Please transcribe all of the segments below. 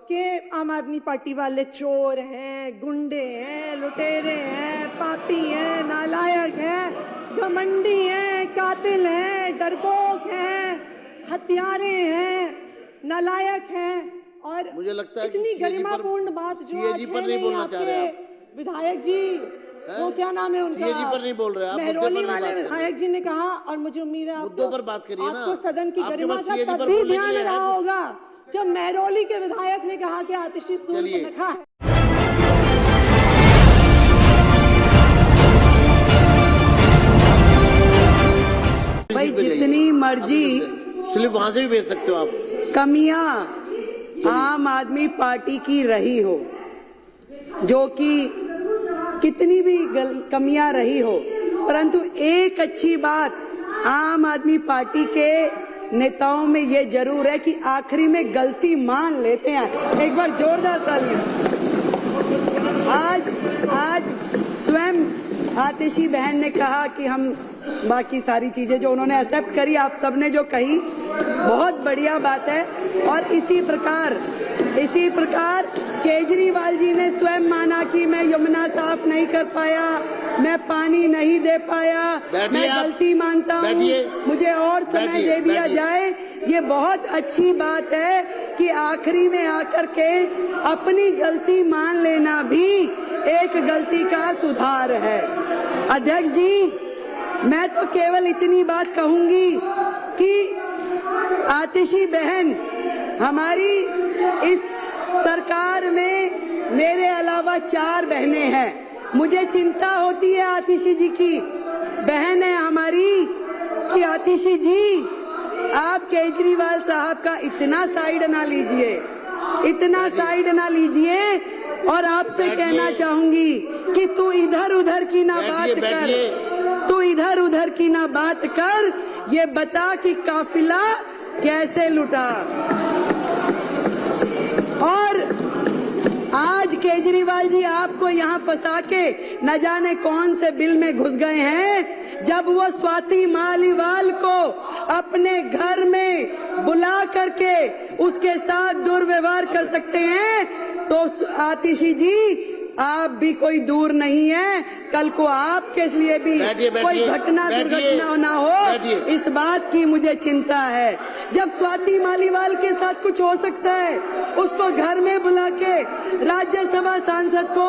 कि आम आदमी पार्टी वाले चोर हैं, गुंडे हैं, लुटेरे हैं, पापी हैं, नालायक हैं, घमंडी हैं, कातिल हैं, डरपोक हैं, हत्यारे हैं, नालायक हैं। और मुझे लगता है इतनी गरिमापूर्ण बात जो आज है नहीं आपके विधायक जी, वो क्या नाम है उनका, सीएजी पर नहीं बोल रहे आप, मेहरौली वाले विधायक जी ने कहा, और मुझे उम्मीद है मुद्दों पर बात करिए ना। आपको सदन की गरिमा का तब भी ध्यान रहा होगा जब मेहरौली के विधायक ने कहा कि आतिशी सूर्यनखा है। भाई जितनी मर्जी स्लिप वहां से भी भेज सकते हो आप। कमियां आम आदमी पार्टी की रही हो, जो कि कितनी भी कमियां रही हो, परंतु एक अच्छी बात आम आदमी पार्टी के नेताओं में ये जरूर है कि आखिरी में गलती मान लेते हैं। एक बार जोरदार तालियां। आज स्वयं आतिशी बहन ने कहा कि हम बाकी सारी चीजें जो उन्होंने एक्सेप्ट करी, आप सबने जो कही बहुत बढ़िया बात है। और इसी प्रकार केजरीवाल जी ने स्वयं माना कि मैं यमुना साफ नहीं कर पाया, मैं पानी नहीं दे पाया, मैं गलती मानता हूँ, मुझे और समय दे दिया जाए। ये बहुत अच्छी बात है कि आखिरी में आकर के अपनी गलती मान लेना भी एक गलती का सुधार है। अध्यक्ष जी, मैं तो केवल इतनी बात कहूंगी कि आतिशी बहन, हमारी इस सरकार में मेरे अलावा 4 बहनें हैं। मुझे चिंता होती है आतिशी जी की, बहन है हमारी, कि आतिशी जी आप केजरीवाल साहब का इतना साइड ना लीजिए, और आपसे कहना चाहूंगी कि तू इधर उधर की ना बात कर, ये बता कि काफिला कैसे लुटा। और आज केजरीवाल जी आपको यहाँ फंसा के न जाने कौन से बिल में घुस गए हैं। जब वो स्वाति मालीवाल को अपने घर में बुला करके उसके साथ दुर्व्यवहार कर सकते हैं, तो आतिशी जी आप भी कोई दूर नहीं है। कल को आपके लिए भी कोई दुर्घटना ना हो, इस बात की मुझे चिंता है। जब स्वाति मालीवाल के साथ कुछ हो सकता है, उसको घर में बुला के राज्यसभा सांसद को,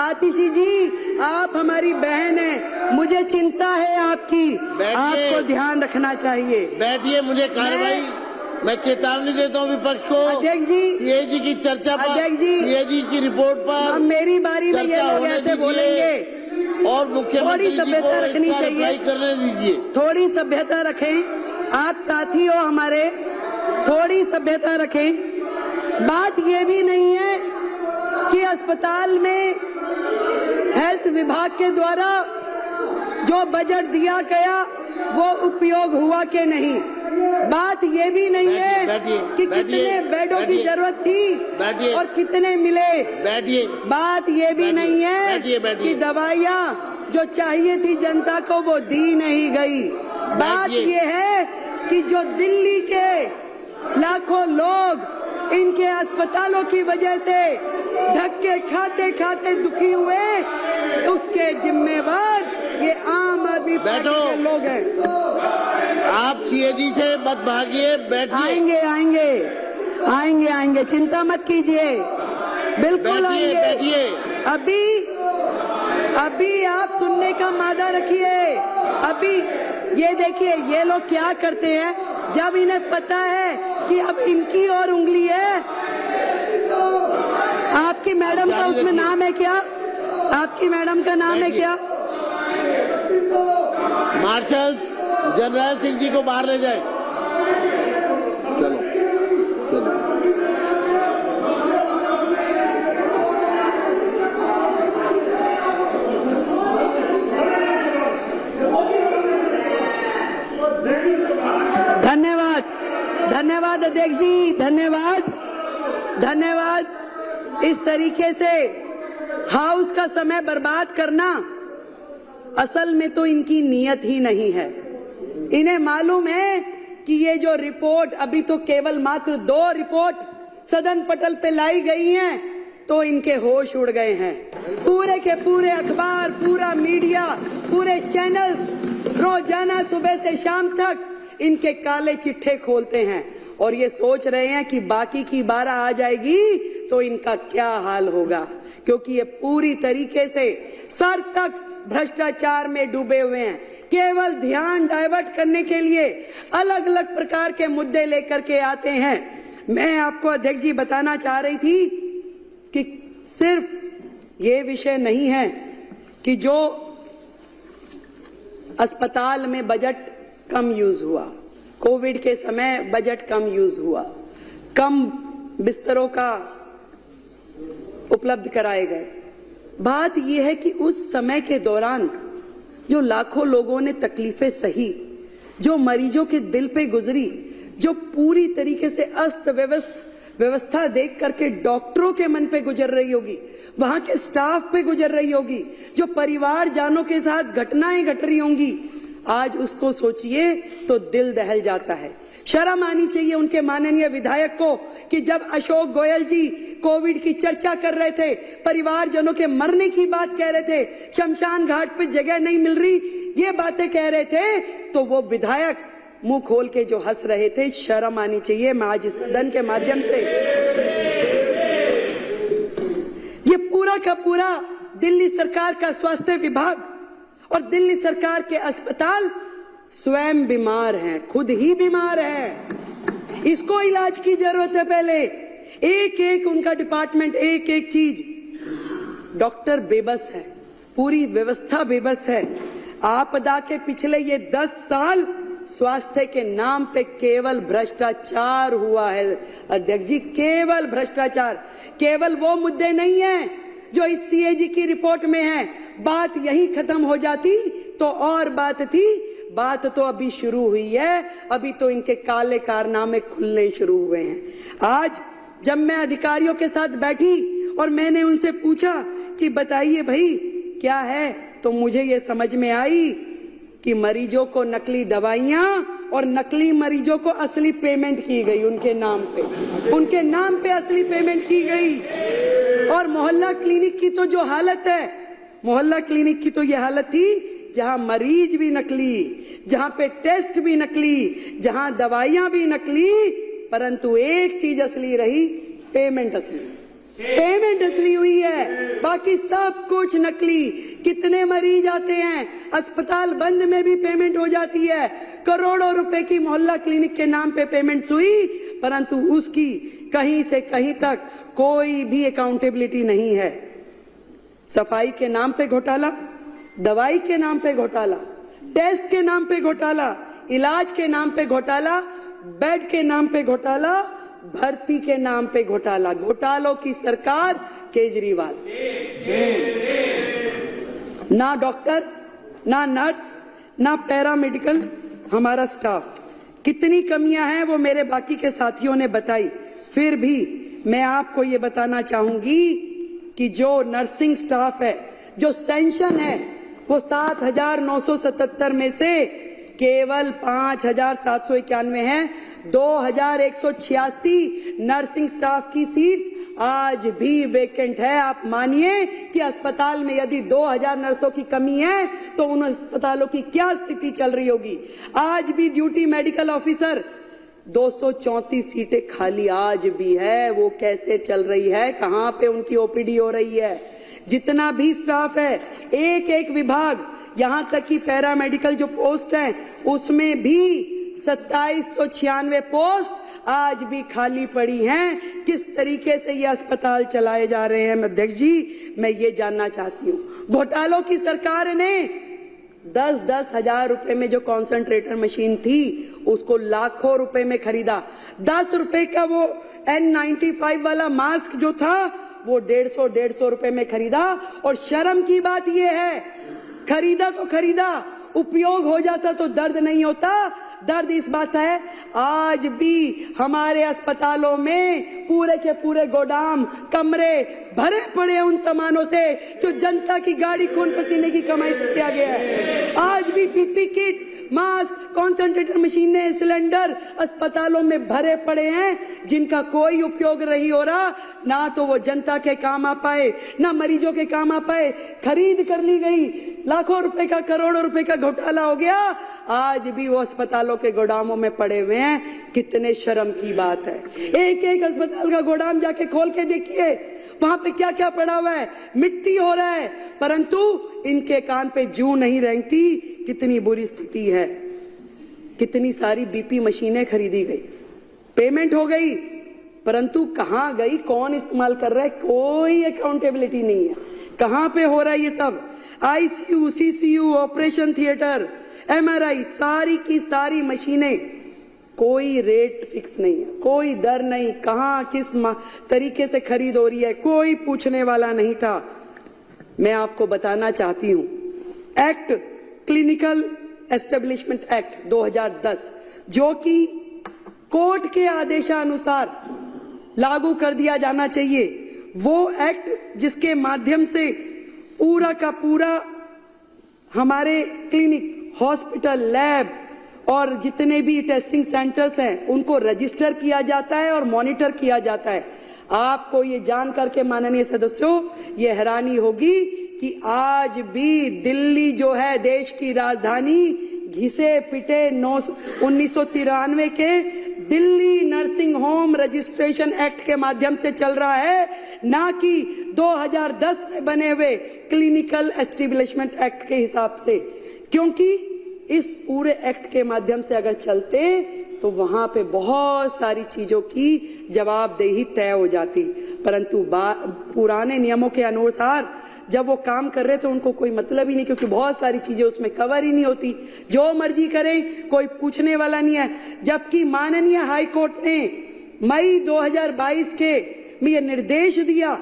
आतिशी जी आप हमारी बहन है, मुझे चिंता है आपकी, आपको ध्यान रखना चाहिए। बैठिए, मुझे कार्रवाई, मैं चेतावनी देता हूँ विपक्ष को। अध्यक्ष जी, सीएजी की चर्चा पर, अध्यक्ष जी, सीएजी की रिपोर्ट पर मेरी बारी में ये लोग ऐसे बोलेंगे, और मुख्यमंत्री थोड़ी सभ्यता रखनी चाहिए, करने दीजिए, थोड़ी सभ्यता रखें। आप साथी हो हमारे, थोड़ी सभ्यता रखें। बात ये भी नहीं है कि अस्पताल में हेल्थ विभाग के द्वारा जो बजट दिया गया वो उपयोग हुआ कि नहीं। बात ये भी नहीं है कि कितने बेडों की जरूरत थी और कितने मिले। बात ये भी नहीं है कि दवाइयाँ जो चाहिए थी जनता को वो दी नहीं गई। बात ये है कि जो दिल्ली के लाखों लोग इनके अस्पतालों की वजह से धक्के खाते खाते दुखी हुए, उसके जिम्मेवार ये आम आदमी पार्टी के लोग हैं। आप सीएजी से मत भागिए, बैठिए। आएंगे, चिंता मत कीजिए, बिल्कुल आएंगे। अभी आप सुनने का मादा रखिए। अभी ये देखिए, ये लोग क्या करते हैं, जब इन्हें पता है कि अब इनकी और उंगली है। आपकी मैडम का उसमें नाम है क्या? आपकी मैडम का नाम है क्या? मार्शल जनरल सिंह जी को बाहर ले जाए। चलो। धन्यवाद अध्यक्ष जी, धन्यवाद। इस तरीके से हाउस का समय बर्बाद करना असल में तो इनकी नीयत ही नहीं है। इन्हें मालूम है कि ये जो रिपोर्ट, अभी तो केवल मात्र 2 रिपोर्ट सदन पटल पे लाई गई हैं तो इनके होश उड़ गए हैं। पूरे के पूरे अखबार, पूरा मीडिया, पूरे चैनल्स रोजाना सुबह से शाम तक इनके काले चिट्ठे खोलते हैं और ये सोच रहे हैं कि बाकी की 12 आ जाएगी तो इनका क्या हाल होगा, क्योंकि ये पूरी तरीके से सर तक भ्रष्टाचार में डूबे हुए हैं। केवल ध्यान डाइवर्ट करने के लिए अलग अलग प्रकार के मुद्दे लेकर के आते हैं। मैं आपको अध्यक्ष जी बताना चाह रही थी कि सिर्फ ये विषय नहीं है कि जो अस्पताल में बजट कम यूज हुआ, कोविड के समय बजट कम यूज हुआ, कम बिस्तरों का उपलब्ध कराए गए। बात यह है कि उस समय के दौरान जो लाखों लोगों ने तकलीफें सही, जो मरीजों के दिल पे गुजरी, जो पूरी तरीके से अस्त व्यवस्था देख करके डॉक्टरों के मन पे गुजर रही होगी, वहां के स्टाफ पे गुजर रही होगी, जो परिवार जानों के साथ घटनाएं घट रही होंगी, आज उसको सोचिए तो दिल दहल जाता है। शर्म आनी चाहिए उनके माननीय विधायक को कि जब अशोक गोयल जी कोविड की चर्चा कर रहे थे, परिवारजनों के मरने की बात कह रहे थे, शमशान घाट पे जगह नहीं मिल रही, ये बातें कह रहे थे, तो वो विधायक मुंह खोल के जो हंस रहे थे। शर्म आनी चाहिए। मैं आज इस सदन के माध्यम से ये पूरा का पूरा दिल्ली सरकार का स्वास्थ्य विभाग और दिल्ली सरकार के अस्पताल स्वयं बीमार हैं, खुद ही बीमार हैं, इसको इलाज की जरूरत है। पहले एक एक उनका डिपार्टमेंट, एक एक चीज, डॉक्टर बेबस है, पूरी व्यवस्था बेबस है। आपदा के पिछले ये 10 साल स्वास्थ्य के नाम पे केवल भ्रष्टाचार हुआ है अध्यक्ष जी, केवल भ्रष्टाचार। केवल वो मुद्दे नहीं है जो इस सीएजी की रिपोर्ट में है। बात यही खत्म हो जाती तो और बात थी, बात तो अभी शुरू हुई है, अभी तो इनके काले कारनामे खुलने शुरू हुए हैं। आज जब मैं अधिकारियों के साथ बैठी और मैंने उनसे पूछा कि बताइए भाई क्या है, तो मुझे ये समझ में आई कि मरीजों को नकली दवाइयां और नकली मरीजों को असली पेमेंट की गई उनके नाम पे असली पेमेंट की गई। और मोहल्ला क्लिनिक की तो जो हालत है, मोहल्ला क्लिनिक की तो ये हालत थी जहां मरीज भी नकली, जहां पे टेस्ट भी नकली, जहां दवाइयां भी नकली, परंतु एक चीज असली रही, पेमेंट असली हुई है, बाकी सब कुछ नकली। कितने मरीज आते हैं, अस्पताल बंद में भी पेमेंट हो जाती है, करोड़ों रुपए की मोहल्ला क्लिनिक के नाम पे पेमेंट हुई, परंतु उसकी कहीं से कहीं तक कोई भी अकाउंटेबिलिटी नहीं है। सफाई के नाम पे घोटाला, दवाई के नाम पे घोटाला, टेस्ट के नाम पे घोटाला, इलाज के नाम पे घोटाला, बेड के नाम पे घोटाला, भर्ती के नाम पे घोटाला। घोटालों की सरकार केजरीवाल। ना डॉक्टर, ना नर्स, ना पैरामेडिकल हमारा स्टाफ। कितनी कमियां हैं वो मेरे बाकी के साथियों ने बताई। फिर भी मैं आपको ये बताना चाहूंगी कि जो नर्सिंग स्टाफ है, जो सेंशन है, वो 7,977 में से केवल 5,791 है। 2,186 नर्सिंग स्टाफ की सीट्स आज भी वेकेंट है। आप मानिए कि अस्पताल में यदि 2,000 नर्सों की कमी है तो उन अस्पतालों की क्या स्थिति चल रही होगी। आज भी ड्यूटी मेडिकल ऑफिसर 234 सीटें खाली आज भी है। वो कैसे चल रही है, कहां पे उनकी ओपीडी हो रही है। जितना भी स्टाफ है, एक एक विभाग, यहां तक कि पैरामेडिकल जो पोस्ट है उसमें भी 2796 पोस्ट आज भी खाली पड़ी हैं। किस तरीके से ये अस्पताल चलाए जा रहे हैं अध्यक्ष जी, मैं ये जानना चाहती हूँ। घोटालों की सरकार ने 10-10 हजार रुपए में जो कॉन्सेंट्रेटर मशीन थी उसको लाखों रुपए में खरीदा। 10 रुपए का वो N95 वाला मास्क जो था वो 150 रुपए में खरीदा। और शर्म की बात ये है, खरीदा तो खरीदा, उपयोग हो जाता तो दर्द नहीं होता। दर्द इस बात है, आज भी हमारे अस्पतालों में पूरे के पूरे गोदाम, कमरे भरे पड़े उन सामानों से जो जनता की गाड़ी खून पसीने की कमाई से किया गया है। आज भी पीपी किट मास्क, कॉन्सेंट्रेटर मशीनें, सिलेंडर अस्पतालों में भरे पड़े हैं जिनका कोई उपयोग नहीं हो रहा। ना तो वो जनता के काम आ पाए, ना मरीजों के काम आ पाए। खरीद कर ली गई, लाखों रुपए का, करोड़ों रुपए का घोटाला हो गया, आज भी वो अस्पतालों के गोदामों में पड़े हुए हैं। कितने शर्म की बात है। एक एक अस्पताल का गोदाम जाके खोल के देखिए, वहां पे क्या क्या पड़ा हुआ है। मिट्टी हो रहा है, परंतु इनके कान पे जूं नहीं रेंगती। कितनी बुरी स्थिति है। कितनी सारी बीपी मशीनें खरीदी गई, पेमेंट हो गई, परंतु कहां गई, कौन इस्तेमाल कर रहा है, कोई अकाउंटेबिलिटी नहीं है। कहां पे हो रहा है ये सब। ICU, CCU, operation theatre, MRI, सारी की सारी मशीनें, कोई रेट फिक्स नहीं है, कोई दर नहीं, कहां किस तरीके से खरीद हो रही है, कोई पूछने वाला नहीं था। मैं आपको बताना चाहती हूं, एक्ट, क्लिनिकल एस्टेब्लिशमेंट एक्ट 2010, जो कि कोर्ट के आदेशानुसार लागू कर दिया जाना चाहिए, वो एक्ट जिसके माध्यम से पूरा का पूरा हमारे क्लिनिक, हॉस्पिटल, लैब और जितने भी टेस्टिंग सेंटर्स हैं उनको रजिस्टर किया जाता है और मॉनिटर किया जाता है। आपको ये जान करके माननीय सदस्यों ये हैरानी होगी कि आज भी दिल्ली जो है देश की राजधानी, घिसे पिटे 1993 के Delhi nursing home registration act के माध्यम से चल रहा है, ना कि 2010 में बने हुए क्लिनिकल एस्टेब्लिशमेंट एक्ट के हिसाब से। क्योंकि इस पूरे एक्ट के माध्यम से अगर चलते तो वहां पे बहुत सारी चीजों की जवाबदेही तय हो जाती, परंतु पुराने नियमों के अनुसार जब वो काम कर रहे तो उनको कोई मतलब ही नहीं, क्योंकि बहुत सारी चीजें उसमें कवर ही नहीं होती। जो मर्जी करें, कोई पूछने वाला नहीं है। जबकि माननीय हाई कोर्ट ने मई 2022 के में यह निर्देश दिया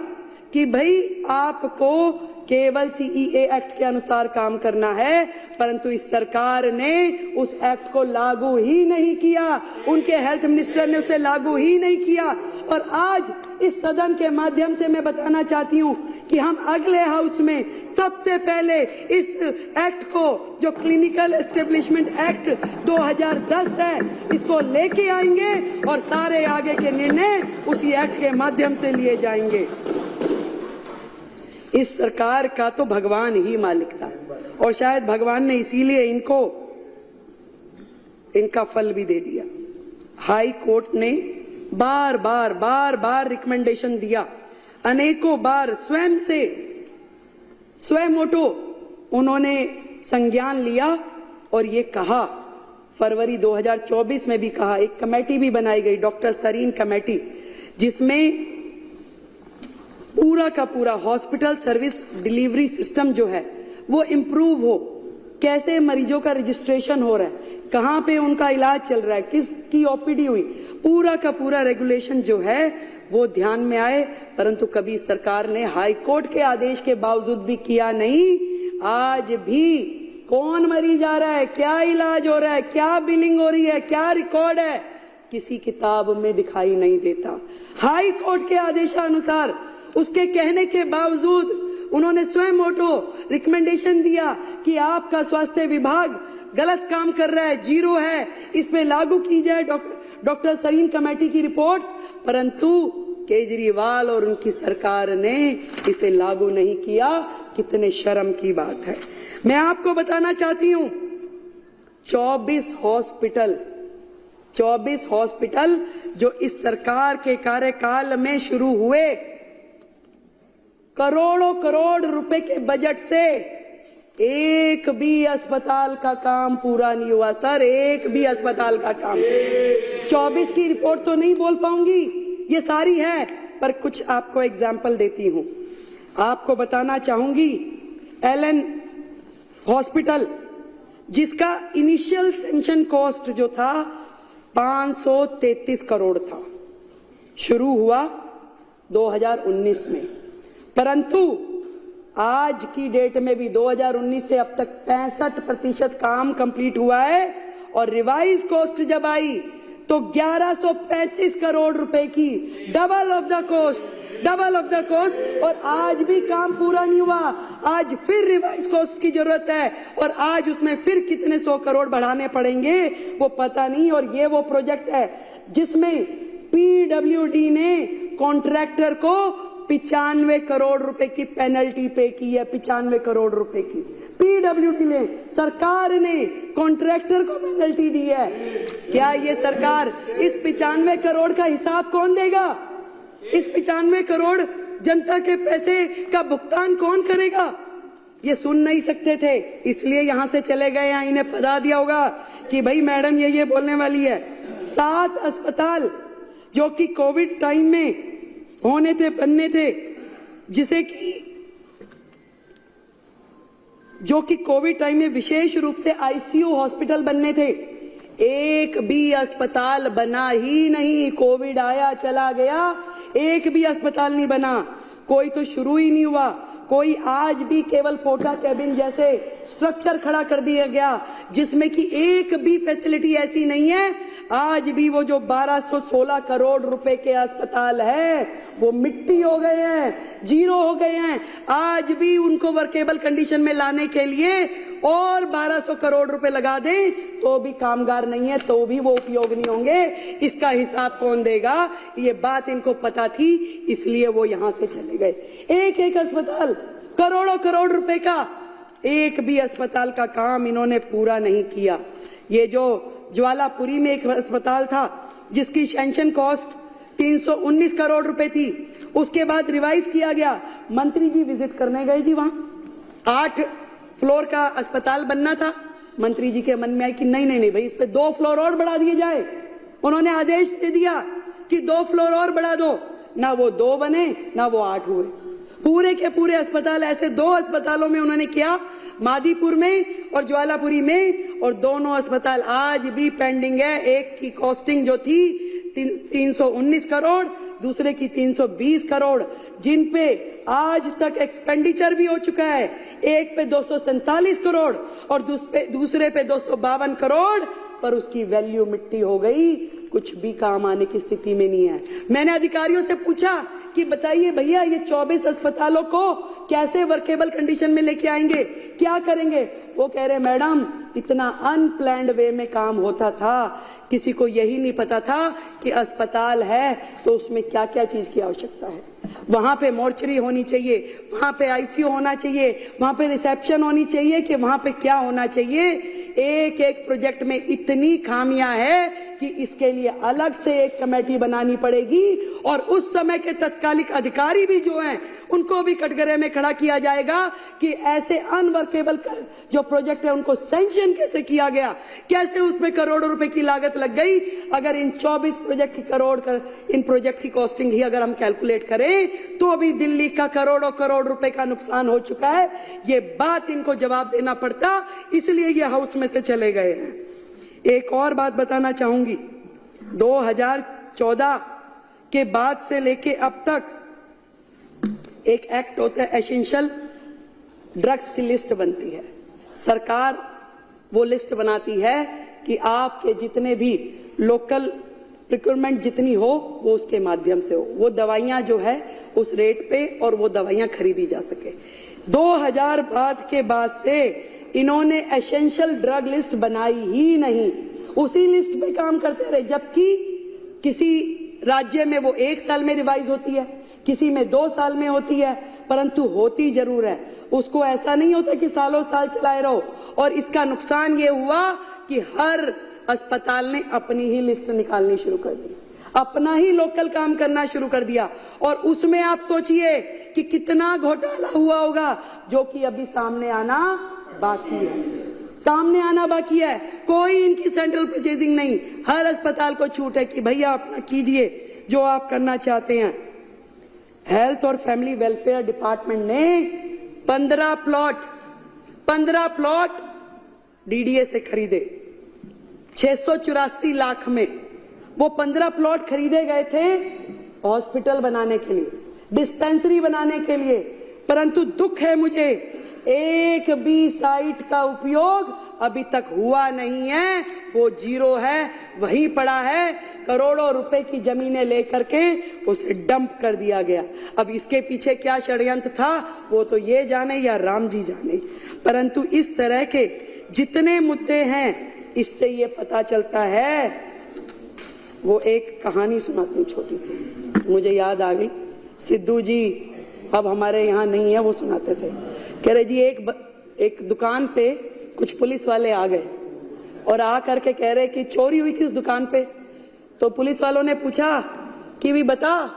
कि भाई आपको केवल सीईए एक्ट के अनुसार काम करना है, परंतु इस सरकार ने उस एक्ट को लागू ही नहीं किया। उनके हेल्थ मिनिस्टर ने उसे लागू ही नहीं किया। और आज इस सदन के माध्यम से मैं बताना चाहती हूं कि हम अगले हाउस में सबसे पहले इस एक्ट को, जो क्लिनिकल एस्टेब्लिशमेंट एक्ट 2010 है, इसको लेके आएंगे और सारे आगे के निर्णय उसी एक्ट के माध्यम से लिए जाएंगे। इस सरकार का तो भगवान ही मालिक था और शायद भगवान ने इसीलिए इनको इनका फल भी दे दिया। हाई कोर्ट ने बार बार रिकमेंडेशन दिया, अनेकों बार स्वयं मोटो उन्होंने संज्ञान लिया और ये कहा, फरवरी 2024 में भी कहा, एक कमेटी भी बनाई गई, डॉक्टर सरीन कमेटी, जिसमें पूरा का पूरा हॉस्पिटल सर्विस डिलीवरी सिस्टम जो है वो इम्प्रूव हो, कैसे मरीजों का रजिस्ट्रेशन हो रहा है, कहां पे उनका इलाज चल रहा है, किसकी ओपीडी हुई, पूरा का पूरा रेगुलेशन जो है वो ध्यान में आए। परंतु कभी सरकार ने हाई कोर्ट के आदेश के बावजूद भी किया नहीं। आज भी कौन मरीज आ रहा है, क्या इलाज हो रहा है, क्या बिलिंग हो रही है, क्या रिकॉर्ड है, किसी किताब में दिखाई नहीं देता। हाई कोर्ट के आदेशानुसार, उसके कहने के बावजूद उन्होंने स्वयं मोटो रिकमेंडेशन दिया कि आपका स्वास्थ्य विभाग गलत काम कर रहा है, जीरो है, इसमें लागू की जाए डॉक्टर सरीन कमेटी की रिपोर्ट्स, परंतु केजरीवाल और उनकी सरकार ने इसे लागू नहीं किया। कितने शर्म की बात है। मैं आपको बताना चाहती हूं, 24 हॉस्पिटल जो इस सरकार के कार्यकाल में शुरू हुए, करोड़ों करोड़ रुपए के बजट से एक भी अस्पताल का काम पूरा नहीं हुआ सर, एक भी अस्पताल का काम। 24 की रिपोर्ट तो नहीं बोल पाऊंगी, ये सारी है, पर कुछ आपको एग्जाम्पल देती हूं। आपको बताना चाहूंगी, एलन हॉस्पिटल, जिसका इनिशियल सेंक्शन कॉस्ट जो था 533 करोड़ था, शुरू हुआ 2019 में, परंतु आज की डेट में भी 2019 से अब तक 65% काम कंप्लीट हुआ है और रिवाइज कॉस्ट जब आई तो 1135 करोड़ रुपए की, double of the cost double of the cost, और आज भी काम पूरा नहीं हुआ। आज फिर रिवाइज कॉस्ट की जरूरत है और आज उसमें फिर कितने 100 करोड़ बढ़ाने पड़ेंगे वो पता नहीं। और ये वो प्रोजेक्ट है जिसमें पीडब्ल्यूडी ने कॉन्ट्रैक्टर को 95 करोड़ रुपए की पेनल्टी पे की है। 95 करोड़ रुपए की पीडब्ल्यूडी ने, सरकार ने कॉन्ट्रैक्टर को पेनल्टी दी है। क्या ये सरकार, इस 95 करोड़ का हिसाब कौन देगा? इस 95 करोड़ जनता के पैसे का भुगतान कौन करेगा? ये सुन नहीं सकते थे, इसलिए यहां से चले गए। यहाँ इन्हें पता दिया होगा कि भाई मैडम ये बोलने वाली है। 7 अस्पताल जो कि कोविड टाइम में होने थे, बनने थे, जो कि कोविड टाइम में विशेष रूप से आईसीयू हॉस्पिटल बनने थे, एक भी अस्पताल बना ही नहीं। कोविड आया चला गया, एक भी अस्पताल नहीं बना, कोई तो शुरू ही नहीं हुआ। कोई आज भी केवल पोटा कैबिन जैसे स्ट्रक्चर खड़ा कर दिया गया जिसमें कि एक भी फैसिलिटी ऐसी नहीं है। आज भी वो जो 1216 करोड़ रुपए के अस्पताल है वो मिट्टी हो गए हैं, जीरो हो गए हैं। आज भी उनको वर्केबल कंडीशन में लाने के लिए और 1200 करोड़ रुपए लगा दें तो भी कामगार नहीं है, तो भी वो उपयोग नहीं होंगे। इसका हिसाब कौन देगा? ये बात इनको पता थी, इसलिए वो यहां से चले गए। एक एक अस्पताल करोड़ों करोड़ रुपए का, एक भी अस्पताल का काम इन्होंने पूरा नहीं किया। ये जो ज्वालापुरी में एक अस्पताल था जिसकी सैंक्शन कॉस्ट 319 करोड़ रुपए थी, उसके बाद रिवाइज किया गया। मंत्री जी विजिट करने गए जी, वहां 8 फ्लोर का अस्पताल बनना था। मंत्री जी के मन में आई कि नहीं भाई, इस पे 2 फ्लोर और बढ़ा दिए जाए। उन्होंने आदेश दे दिया कि 2 फ्लोर और बढ़ा दो। ना वो 2 बने ना वो 8 हुए। पूरे के पूरे अस्पताल ऐसे 2 अस्पतालों में उन्होंने किया, मादीपुर में और ज्वालापुरी में, और दोनों अस्पताल आज भी पेंडिंग है। एक की कॉस्टिंग जो थी 319 करोड़, दूसरे की 320 करोड़, जिन पे आज तक एक्सपेंडिचर भी हो चुका है। एक पे 247 करोड़ और दूसरे पे 252 करोड़, पर उसकी वैल्यू मिट्टी हो गई, कुछ भी काम आने की स्थिति में नहीं है। मैंने अधिकारियों से पूछा कि बताइए भैया, ये 24 अस्पतालों को कैसे वर्केबल कंडीशन में लेके आएंगे, क्या करेंगे? वो कह रहे मैडम, इतना अनप्लैंड वे में काम होता था, किसी को यही नहीं पता था कि अस्पताल है तो उसमें क्या क्या चीज की आवश्यकता है। वहां पे मोर्चरी होनी चाहिए, वहां पे आईसीयू होना चाहिए, वहां पे रिसेप्शन होनी चाहिए, कि वहां पे क्या होना चाहिए। एक एक प्रोजेक्ट में इतनी खामियां है कि इसके लिए अलग से एक कमेटी बनानी पड़ेगी, और उस समय के तत्कालिक अधिकारी भी जो हैं उनको भी कटघरे में खड़ा किया जाएगा कि ऐसे अनवर्केबल जो प्रोजेक्ट है उनको सैंक्शन कैसे किया गया, कैसे उसमें करोड़ों रुपए की लागत लग गई। अगर इन 24 प्रोजेक्ट की इन प्रोजेक्ट की कॉस्टिंग ही अगर हम कैलकुलेट करें तो भी दिल्ली का करोड़ों करोड़ रुपए का नुकसान हो चुका है। ये बात इनको जवाब देना पड़ता, इसलिए ये हाउस में से चले गए हैं। एक और बात बताना चाहूंगी, 2014 के बाद से लेके अब तक एक एक्ट होता है, एसेंशियल ड्रग्स की लिस्ट बनती है। सरकार वो लिस्ट बनाती है कि आपके जितने भी लोकल प्रिक्योरमेंट जितनी हो वो उसके माध्यम से हो, वो दवाइयां जो है उस रेट पे और वो दवाइयां खरीदी जा सके। 2000 के बाद से इन्होंने एसेंशियल ड्रग लिस्ट बनाई ही नहीं, उसी लिस्ट पे काम करते रहे। जबकि किसी राज्य में वो 1 साल में रिवाइज होती है, किसी में 2 साल में होती है, परंतु होती जरूर है। उसको ऐसा नहीं होता कि सालों साल चलाए रहो। और इसका नुकसान ये हुआ कि हर अस्पताल ने अपनी ही लिस्ट निकालनी शुरू कर दी, अपना ही लोकल काम करना शुरू कर दिया, और उसमें आप सोचिए कि कितना घोटाला हुआ होगा, जो कि अभी सामने आना बाकी है, सामने आना बाकी है। कोई इनकी सेंट्रल परचेजिंग नहीं, हर अस्पताल को छूट है कि भैया अपना कीजिए जो आप करना चाहते हैं। हेल्थ और फैमिली वेलफेयर डिपार्टमेंट ने 15 प्लॉट डीडीए से खरीदे 684 लाख में। वो 15 प्लॉट खरीदे गए थे हॉस्पिटल बनाने के लिए, डिस्पेंसरी बनाने के लिए, परंतु दुख है मुझे, एक भी साइट का उपयोग अभी तक हुआ नहीं है, वो जीरो है, वहीं पड़ा है। करोड़ों रुपए की जमीनें लेकर के उसे डंप कर दिया गया। अब इसके पीछे क्या षड्यंत्र था वो तो ये जाने या राम जी जाने, परंतु इस तरह के जितने मुद्दे हैं इससे ये पता चलता है। वो एक कहानी सुनाती हूँ छोटी सी, मुझे याद आ गई। सिद्धू जी अब हमारे यहाँ नहीं है, वो सुनाते थे। कह रहे जी एक दुकान पे कुछ पुलिस वाले आ गए और आ करके कह रहे कि चोरी हुई थी उस दुकान पे। तो पुलिस वालों ने पूछा कि भी बता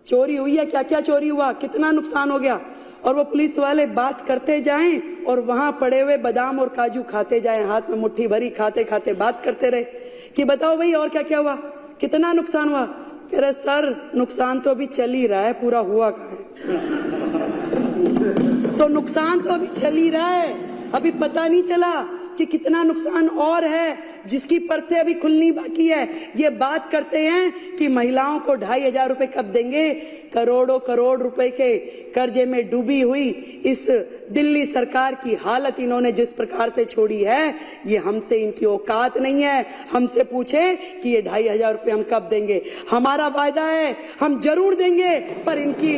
चोरी हुई है, क्या क्या चोरी हुआ, कितना नुकसान हो गया। और वो पुलिस वाले बात करते जाएं और वहां पड़े हुए बादाम और काजू खाते जाएं, हाथ में मुट्ठी भरी खाते खाते बात करते रहे कि बताओ भाई और क्या क्या हुआ, कितना नुकसान हुआ। कह रहे सर नुकसान तो अभी चल ही रहा है, पूरा हुआ कहाँ है। तो नुकसान तो अभी चल ही रहा है, अभी पता नहीं चला कि कितना नुकसान और है, जिसकी परतें अभी खुलनी बाकी है। ये बात करते हैं कि महिलाओं को 2,500 रुपए कब देंगे। करोड़ों करोड़ रुपए के कर्जे में डूबी हुई इस दिल्ली सरकार की हालत इन्होंने जिस प्रकार से छोड़ी है, ये हमसे इनकी औकात नहीं है। हमसे पूछे कि ये 2,500 रुपए हम कब देंगे, हमारा वायदा है हम जरूर देंगे, पर इनकी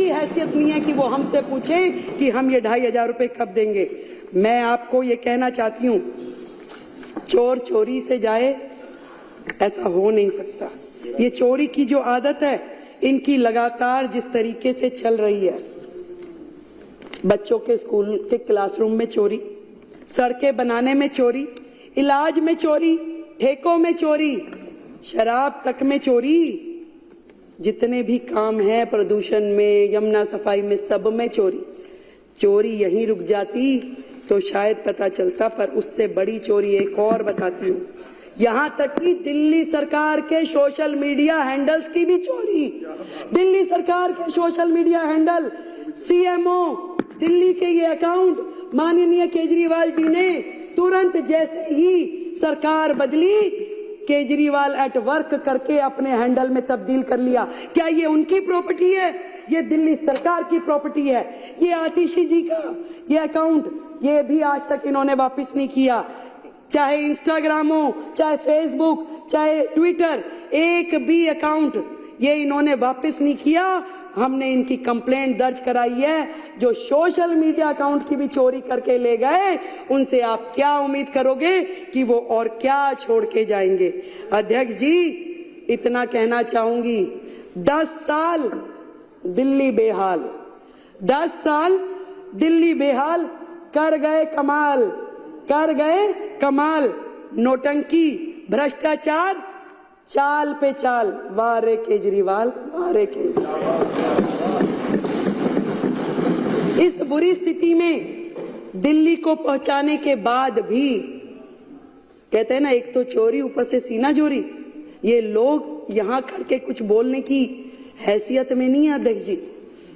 हैसियत नहीं है कि वो हमसे पूछे कि हम ये 2,500 रुपए कब देंगे। मैं आपको ये कहना चाहती हूं, चोर चोरी से जाए ऐसा हो नहीं सकता। ये चोरी की जो आदत है इनकी लगातार जिस तरीके से चल रही है, बच्चों के स्कूल के क्लासरूम में चोरी, सड़कें बनाने में चोरी, इलाज में चोरी, ठेकों में चोरी, शराब तक में चोरी, जितने भी काम हैं प्रदूषण में, यमुना सफाई में, सब में चोरी। चोरी यहीं रुक जाती तो शायद पता चलता, पर उससे बड़ी चोरी एक और बताती हूँ। यहां तक कि दिल्ली सरकार के सोशल मीडिया हैंडल्स की भी चोरी। दिल्ली सरकार के social media handle, CMO Delhi के ये अकाउंट माननीय केजरीवाल जी ने तुरंत जैसे ही सरकार बदली, केजरीवाल एट वर्क करके अपने हैंडल में तब्दील कर लिया। क्या ये उनकी प्रॉपर्टी है? ये दिल्ली सरकार की प्रॉपर्टी है। ये आतिशी जी का ये अकाउंट, ये भी आज तक इन्होंने वापस नहीं किया। चाहे इंस्टाग्राम हो, चाहे फेसबुक, चाहे ट्विटर, एक भी अकाउंट ये इन्होंने वापस नहीं किया। हमने इनकी कंप्लेंट दर्ज कराई है। जो सोशल मीडिया अकाउंट की भी चोरी करके ले गए, उनसे आप क्या उम्मीद करोगे कि वो और क्या छोड़ के जाएंगे। अध्यक्ष जी इतना कहना चाहूंगी, 10 साल दिल्ली बेहाल, 10 साल दिल्ली बेहाल, कर गए कमाल, कर गए कमाल। नोटंकी, भ्रष्टाचार, चाल पे चाल, वारे केजरीवाल, वारे केजरीवाल। इस बुरी स्थिति में दिल्ली को पहुंचाने के बाद भी कहते हैं ना, एक तो चोरी ऊपर से सीना चोरी। ये लोग यहां खड़ के कुछ बोलने की हैसियत में नहीं है अध्यक्ष जी।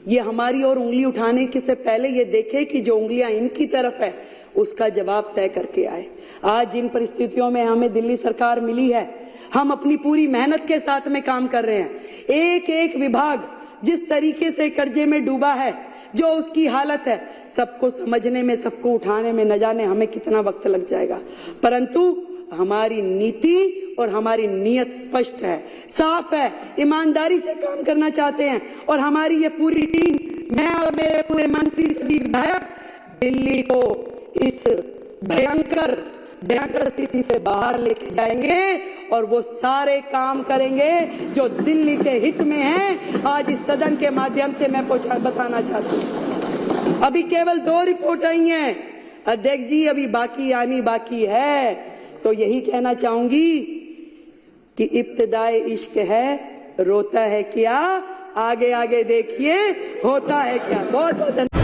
ये हमारी और उंगली उठाने के से पहले ये देखे कि जो उंगलियां इनकी तरफ है उसका जवाब तय करके आए। आज जिन परिस्थितियों में हमें दिल्ली सरकार मिली है, हम अपनी पूरी मेहनत के साथ में काम कर रहे हैं। एक एक विभाग जिस तरीके से कर्जे में डूबा है, जो उसकी हालत है, सबको समझने में, सबको उठाने में न जाने हमें कितना वक्त लग जाएगा। परंतु हमारी नीति और हमारी नियत स्पष्ट है, साफ है, ईमानदारी से काम करना चाहते हैं। और हमारी ये पूरी टीम, मैं और मेरे पूरे मंत्री, सभी विधायक दिल्ली को इस भयंकर स्थिति से बाहर लेके जाएंगे और वो सारे काम करेंगे जो दिल्ली के हित में है। आज इस सदन के माध्यम से मैं बताना चाहती हूँ, अभी केवल 2 रिपोर्ट आई हैं अध्यक्ष जी, अभी बाकी आनी बाकी है। तो यही कहना चाहूंगी कि इब्तिदाए इश्क है, रोता है क्या, आगे आगे देखिए होता है क्या। बहुत बहुत धन्यवाद।